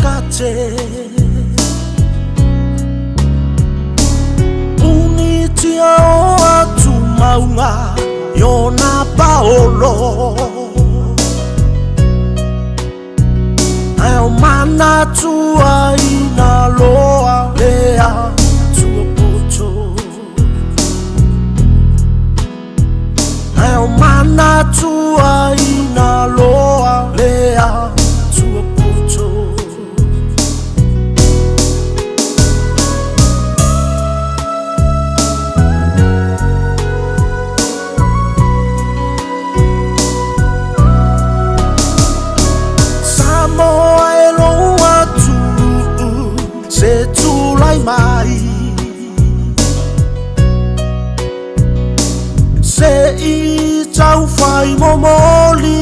kate Unitia o atu maunga Yona paolo Ayo mana tua ina loa lea tua poto Ayo mana tua ina loa lea tua poto Samoa elo atu se tulai mai Se I tau fai momoli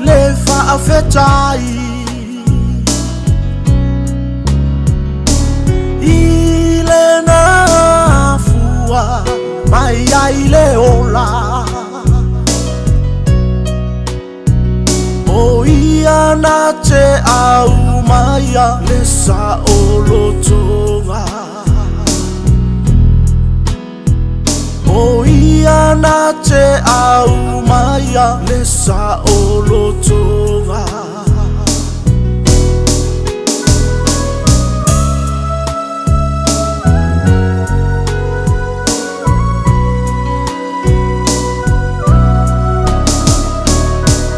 le whaafetai I le na fua mai ai le ola O ia na te au maia le sa olotonga O ia na te au maia le sa olotonga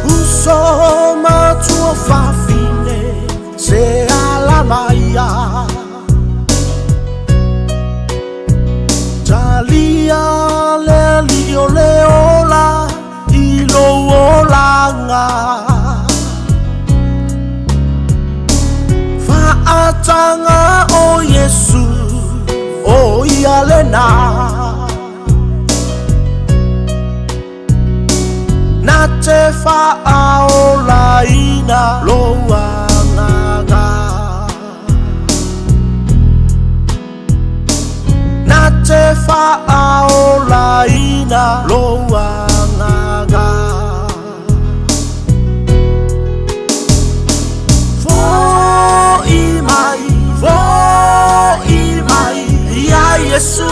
Uso matua fafine se ala maia Talia le lio le ola I lo olanga Faatanga o Yesu o ia le na Na te faaola ina loangaga Na te faaola ina loangaga Vo i mai, ia Yesu